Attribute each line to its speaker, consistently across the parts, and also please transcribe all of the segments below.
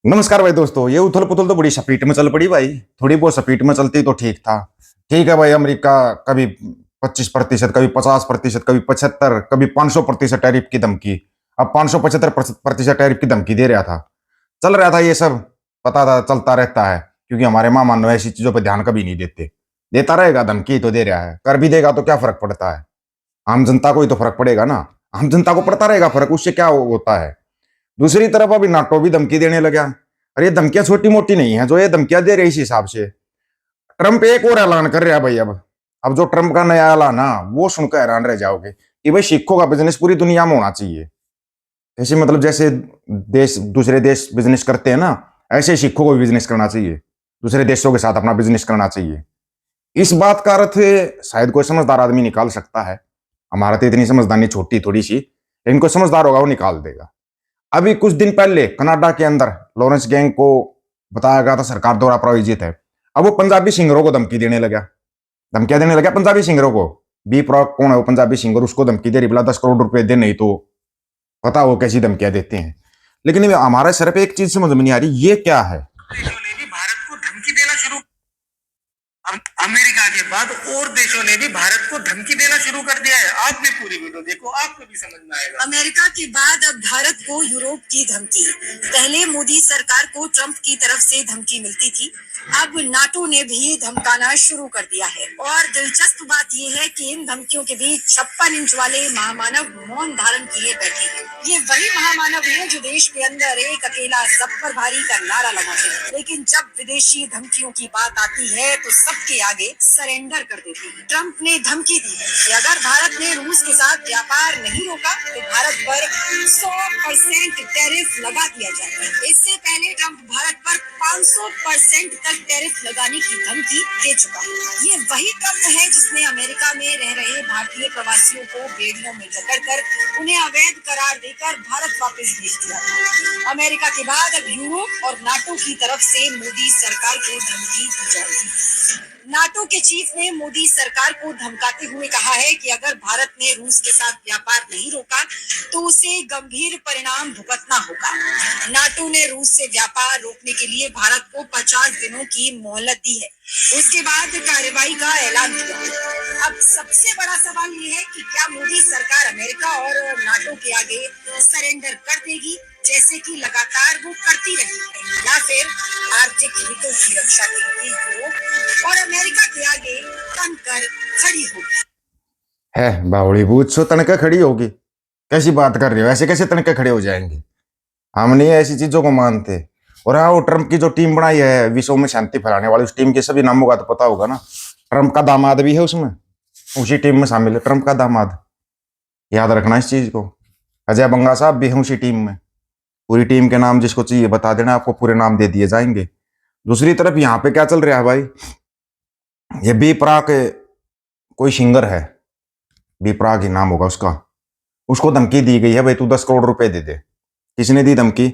Speaker 1: नमस्कार भाई दोस्तों। ये उथल पुथल तो बड़ी स्पीड में चल पड़ी भाई। थोड़ी बहुत स्पीड में चलती तो ठीक था। ठीक है भाई, अमेरिका कभी 25%, कभी 50%, कभी 75, कभी 500% टैरिफ की धमकी। अब 575% टैरिफ की धमकी दे रहा था। चल रहा था ये सब, पता था, चलता रहता है। क्योंकि हमारे माँ मानो ऐसी चीजों पर ध्यान कभी नहीं देते। देता रहेगा, धमकी तो दे रहा है, कर भी देगा तो क्या फर्क पड़ता है। आम जनता को ही तो फर्क पड़ेगा ना। आम जनता को पड़ता रहेगा फर्क, उससे क्या होता है। दूसरी तरफ अभी नाटो भी धमकी देने लगा। अरे ये धमकियां छोटी मोटी नहीं है जो ये धमकियां दे रही, इस हिसाब से ट्रंप एक और ऐलान कर रहा है भाई। अब जो ट्रंप का नया ऐलान ना, वो सुनकर हैरान रह जाओगे कि भाई सिखों का बिजनेस पूरी दुनिया में होना चाहिए। ऐसे मतलब जैसे देश दूसरे देश बिजनेस करते हैं ना, ऐसे ही सिखों को भी बिजनेस करना चाहिए। दूसरे देशों के साथ अपना बिजनेस करना चाहिए। इस बात का अर्थ शायद कोई समझदार आदमी निकाल सकता है। हमारा तो इतनी समझदारी छोटी थोड़ी सी, लेकिन कोई समझदार होगा वो निकाल देगा। अभी कुछ दिन पहले कनाडा के अंदर लॉरेंस गैंग को बताया गया था सरकार द्वारा प्रायोजित है। अब वो पंजाबी सिंगरों को धमकी देने लगा। धमकियां देने लगा पंजाबी सिंगरों को। बी प्रॉक कौन है वो पंजाबी सिंगर, उसको धमकी दे रही, बोला 10 करोड़ रुपए दे, नहीं तो पता वो कैसी धमकियां देते हैं। लेकिन हमारे सर पे एक चीज समझ में नहीं आ रही, ये क्या है।
Speaker 2: देशों ने भी भारत को धमकी देना शुरू, अमेरिका के बाद और देशों ने भी भारत को धमकी देना शुरू कर दिया है। आप भी पूरी वीडियो देखो, आपको भी समझ में आएगा।
Speaker 3: अमेरिका के बाद अब भारत को यूरोप की धमकी। पहले मोदी सरकार को ट्रंप की तरफ से धमकी मिलती थी, अब नाटो ने भी धमकाना शुरू कर दिया है। और दिलचस्प बात यह है कि इन धमकियों के बीच 56 इंच वाले महामानव मौन धारण किए बैठे हैं। ये वही महामानव हैं जो देश के अंदर एक अकेला सब पर भारी का नारा लगाते हैं, लेकिन जब विदेशी धमकियों की बात आती है तो सबके आगे सरेंडर कर देते हैं। ट्रंप ने धमकी दी है कि अगर भारत ने रूस के साथ व्यापार नहीं रोका तो भारत पर 100% टैरिफ लगा दिया जाएगा। इससे पहले ट्रंप भारत पर 500% तक टैरिफ लगाने की धमकी दे चुका है। ये वही ट्रंप है जिसने अमेरिका में रह रहे भारतीय प्रवासियों को बेड़ियों में जकड़कर उन्हें अवैध करार देकर भारत वापस भेज दिया था। अमेरिका के बाद अब यूरोप और नाटो की तरफ से मोदी सरकार को धमकी दी जाएगी। नाटो के चीफ ने मोदी सरकार को धमकाते हुए कहा है कि अगर भारत ने रूस के साथ व्यापार नहीं रोका तो उसे गंभीर परिणाम भुगतना होगा। नाटो ने रूस से व्यापार रोकने के लिए भारत को 50 दिनों की मोहलत दी है, उसके बाद कार्रवाई का ऐलान किया है। अब सबसे बड़ा सवाल ये है कि क्या मोदी सरकार अमेरिका और नाटो के आगे सरेंडर कर देगी जैसे कि लगातार वो करती रही है, या फिर आर्थिक हितों की रक्षा के लिए और अमेरिका के आगे तनकर खड़ी होगी।
Speaker 1: है बावड़ी बूझ सो तनके खड़ी होगी। कैसी बात कर रहे हो, ऐसे कैसे तनके खड़े हो जाएंगे। हम नहीं ऐसी चीजों को मानते। और हाँ, वो ट्रंप की जो टीम बनाई है विश्व में शांति फैलाने वाली, उस टीम के सभी नामों का तो पता होगा ना। ट्रंप का दामाद भी है उसमें, उसी टीम में शामिल है ट्रंप का दामाद। याद रखना इस चीज को। अजय बंगा साहब भी है उसी टीम में। पूरी टीम के नाम जिसको चाहिए बता देना, आपको पूरे नाम दे दिए जाएंगे। दूसरी तरफ यहाँ पे क्या चल रहा है भाई, ये बी प्राक कोई सिंगर है, बी प्राक ही नाम होगा उसका। उसको धमकी दी गई है, भाई तू 10 करोड़ रुपए दे दे। किसने दी धमकी?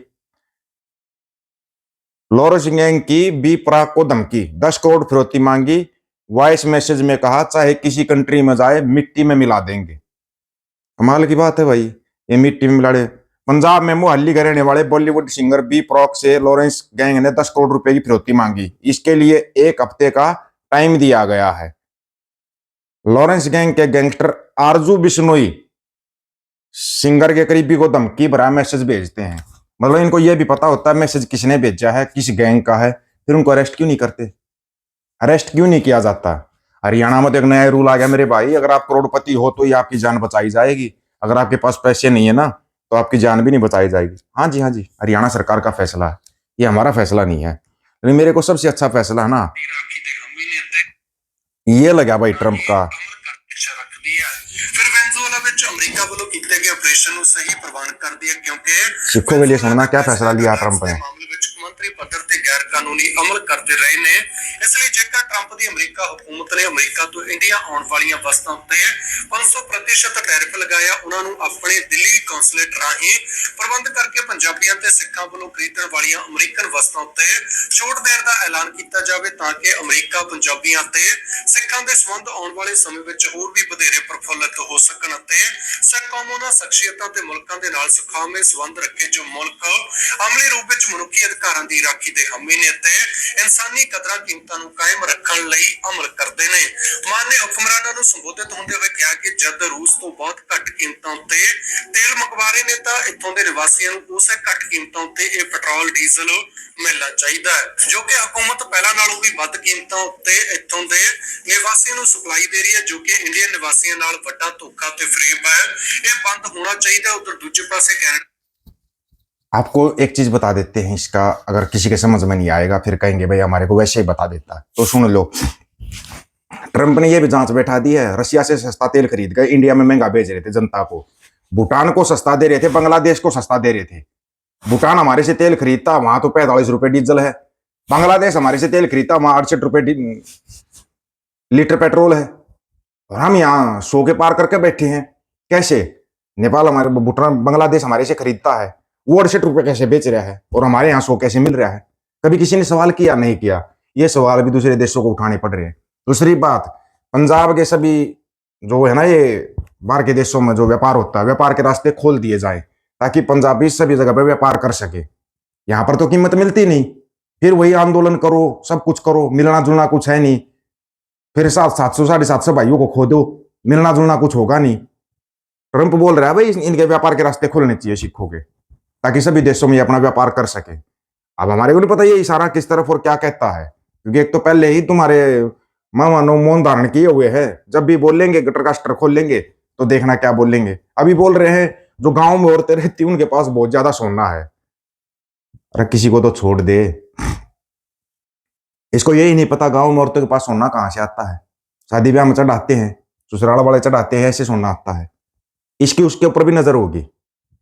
Speaker 1: लॉरेंस गैंग की बी प्राक को धमकी, 10 करोड़ फिरौती मांगी। वॉइस मैसेज में कहा चाहे किसी कंट्री में जाए मिट्टी में मिला देंगे। कमाल की बात है भाई, ये मिट्टी में मिला दे। पंजाब में मोहल्ली के रहने वाले बॉलीवुड सिंगर बी प्रॉक से लॉरेंस गैंग ने 10 करोड़ रुपए की फिरौती मांगी। इसके लिए 1 हफ्ते का टाइम दिया गया है। लॉरेंस गैंग के गैंगस्टर आरजू बिश्नोई सिंगर के करीबी को धमकी भरा मैसेज भेजते हैं। मतलब इनको यह भी पता होता है मैसेज किसने भेजा है, किस गैंग का है। फिर उनको अरेस्ट क्यों नहीं करते, अरेस्ट क्यों नहीं किया जाता। हरियाणा में तो एक नया रूल आ गया मेरे भाई, अगर आप करोड़पति हो तो ही आपकी जान बचाई जाएगी। अगर आपके पास पैसे नहीं है ना तो आपकी जान भी नहीं बचाई जाएगी। हाँ जी, हाँ जी, हरियाणा सरकार का फैसला है, ये हमारा फैसला नहीं है। लेकिन मेरे को सबसे अच्छा फैसला है ना ये लगा भाई ट्रंप का।
Speaker 2: फिर वेनेजुएला में अमेरिका वालों कीते गए ऑपरेशन ਨੂੰ ਸਹੀ ਪ੍ਰਵਾਨ ਕਰ ਦਿਆ ਕਿਉਂਕਿ
Speaker 1: सिखों के लिए सुनना क्या फैसला लिया ट्रंप ने।
Speaker 2: मामले ਵਿੱਚ ਮੰਤਰੀ ਪੱਧਰ ਤੇ ਗੈਰ ਕਾਨੂੰਨੀ ਅਮਲ ਕਰਦੇ ਰਹੇ ਨੇ। ਇਸ ਲਈ ਜੇਕਰ ट्रंप की अमरीका हुकूमत ने अमरीका तो इंडिया आने वाली वस्तां उत्ते 500% टैरिफ लगाया। उन्होंने अपने दिल्ली कौंसलेट राही प्रबंध करके पंजाबियों ते सिखां वालों खरीदण वाली अमरीकन वस्तां उत्ते छूट देण दा ऐलान किया जाए ताकि अमरीका पंजाबियों ते सिखां दे संबंध आने वाले समय विच होर भी वधेरे प्रफुल्लित हो सकण ते सिख कौम उन्हां शख्सियतां ते मुल्कां दे नाल सुखावे संबंध रखे जो मुल्क अमली रूप विच मनुखी अधिकारां दी राखी दे हामी ने ते इंसानी कदरां कीमतां नूं कायम रखण लई अमल करदे ने। मान ने हुक्मरानां नूं संबोधित होंदे होए कहा कि जद रूस तो बहुत घट कीमतां उत्ते तेल मंगवा रहे ने तां इत्थों दे निवासियों नूं उसे घट कीमतां उत्ते इह पेट्रोल डीजल मिलना चाहिदा है जो कि हुकूमत पहलां नालों भी वध कीमतां उत्ते इत्थों दे निवासियों नूं सप्लाई दे रही है जो कि इंडियन निवासियों नाल वड्डा धोखा ते फरेब है। यह बंद होना चाहिए। उधर दूजे पासे कनाडा
Speaker 1: आपको एक चीज बता देते हैं, इसका अगर किसी के समझ में नहीं आएगा फिर कहेंगे भाई हमारे को वैसे ही बता देता है, तो सुन लो। ट्रंप ने यह भी जांच बैठा दी है, रशिया से सस्ता तेल खरीद कर इंडिया में महंगा बेच रहे थे जनता को। भूटान को सस्ता दे रहे थे, बांग्लादेश को सस्ता दे रहे थे। भूटान हमारे से तेल खरीदता, वहां तो 45 रुपए डीजल है। बांग्लादेश हमारे से तेल खरीदता, वहां 68 रुपए लीटर पेट्रोल है। और हम यहाँ 100 के पार करके बैठे हैं। कैसे? नेपाल हमारे, भूटान, बांग्लादेश हमारे से खरीदता है, वो 68 रुपए कैसे बेच रहा है और हमारे यहाँ 100 कैसे मिल रहा है? कभी किसी ने सवाल किया? नहीं किया। ये सवाल भी दूसरे देशों को उठाने पड़ रहे हैं। दूसरी बात, पंजाब के सभी जो है ना, ये बाहर के देशों में जो व्यापार होता है, व्यापार के रास्ते खोल दिए जाए ताकि पंजाबी सभी जगह पे व्यापार कर सके। यहाँ पर तो कीमत मिलती नहीं, फिर वही आंदोलन करो, सब कुछ करो, मिलना जुलना कुछ है नहीं। फिर 700 750 भाइयों को खो दो, मिलना जुलना कुछ होगा नहीं। ट्रंप बोल रहा है भाई इनके व्यापार के रास्ते खोलने चाहिए सिखों के, ताकि सभी देशों में अपना व्यापार कर सके। अब हमारे को नहीं पता ये इशारा किस तरफ और क्या कहता है, क्योंकि एक तो पहले ही तुम्हारे मानो मौन धारण किए हुए हैं। जब भी बोलेंगे गटर का स्टर खोल लेंगे तो देखना क्या बोलेंगे। अभी बोल रहे हैं जो गांव में औरतें रहती उनके पास बहुत ज्यादा सोना है। अरे किसी को तो छोड़ दे, इसको यही नहीं पता गांव में औरतों के पास सोना कहां से आता है। शादी ब्याह में चढ़ाते हैं, ससुराल वाले चढ़ाते हैं, ऐसे सोना आता है। इसकी उसके ऊपर भी नजर होगी।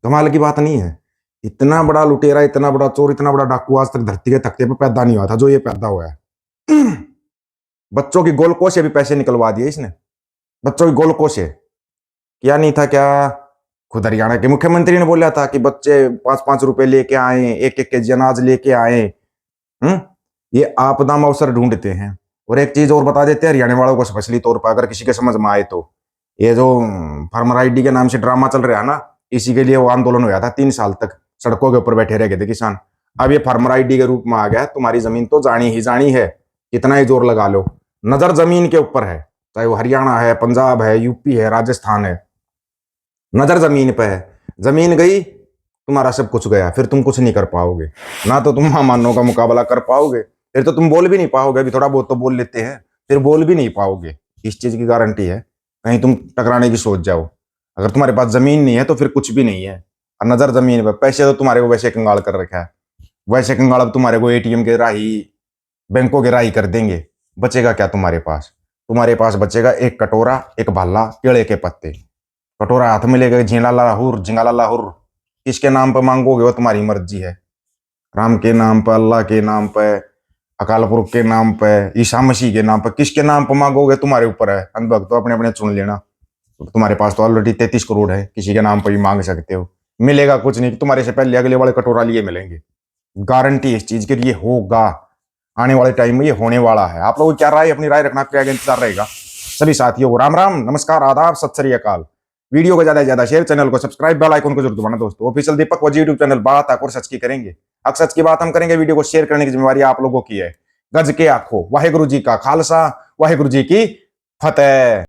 Speaker 1: कमाल की बात नहीं है? इतना बड़ा लुटेरा, इतना बड़ा चोर, इतना बड़ा डाकू आज तक धरती के तख्ते पे पैदा नहीं हुआ था जो ये पैदा हुआ है। बच्चों की गोलकों से भी पैसे निकलवा दिए इसने, बच्चों की गोलकों से। क्या नहीं था क्या? खुद हरियाणा के मुख्यमंत्री ने बोला था कि बच्चे 5-5 रुपए लेके आए, एक केजी अनाज लेके आए। ये आपदा में अवसर ढूंढते हैं। और एक चीज और बता देते हैं हरियाणा वालों को स्पेशली तौर पर, अगर किसी के समझ में आए तो, ये जो फार्मर आईडी के नाम से ड्रामा चल रहा है ना, इसी के लिए वो आंदोलन हुआ था। 3 साल तक सड़कों के ऊपर बैठे रह गए थे किसान। अब ये फार्मर आईडी के रूप में आ गया। तुम्हारी जमीन तो जानी ही जानी है, कितना ही जोर लगा लो। नजर जमीन के ऊपर है, चाहे वो हरियाणा है, पंजाब है, यूपी है, राजस्थान है, नजर जमीन पे है। जमीन गई, तुम्हारा सब कुछ गया, फिर तुम कुछ नहीं कर पाओगे। ना तो तुम महामानों का मुकाबला कर पाओगे, फिर तो तुम बोल भी नहीं पाओगे। अभी थोड़ा बहुत तो बोल लेते हैं, फिर बोल भी नहीं पाओगे। इस चीज की गारंटी है, कहीं तुम टकराने की सोच जाओ। अगर तुम्हारे पास जमीन नहीं है तो फिर कुछ भी नहीं है। और नजर जमीन पर, पैसे तो तुम्हारे को वैसे कंगाल कर रखा है। वैसे कंगाल अब तुम्हारे को एटीएम के राही, बैंकों के राही कर देंगे। बचेगा क्या तुम्हारे पास? तुम्हारे पास बचेगा एक कटोरा, एक भाला, केले के पत्ते। कटोरा हाथ में लेकर झिंगाला लाहौर, झिंगाला लाहौर। किसके नाम पर मांगोगे वो तुम्हारी मर्जी है। राम के नाम पर, अल्लाह के नाम पर, अकाल पुरख के नाम पर, ईसा मसीह के नाम पर, किसके नाम पर मांगोगे तुम्हारे ऊपर है। अनुभव तो अपने अपने चुन लेना। तुम्हारे पास तो ऑलरेडी 33 करोड़ है, किसी के नाम पर भी मांग सकते हो। मिलेगा कुछ नहीं, तुम्हारे से पहले अगले वाले कटोरा लिए मिलेंगे। गारंटी इस चीज के लिए होगा, आने वाले टाइम में ये होने वाला है। आप लोगों की क्या राय, अपनी राय रखना, क्या इंतजार रहेगा। सभी साथियों को राम राम, नमस्कार, आदाब, सत श्री अकाल। वीडियो को ज्यादा से ज्यादा शेयर, चैनल को सब्सक्राइब, बेल आइकन को जरूर दबाना दोस्तों। ऑफिशियल दीपक वजी यूट्यूब चैनल, बात और सच की करेंगे। अब सच की बात हम करेंगे, वीडियो को शेयर करने की जिम्मेवारी आप लोगों की है। गज के आखो, वाहेगुरु जी का खालसा, वाहेगुरु जी की फतेह।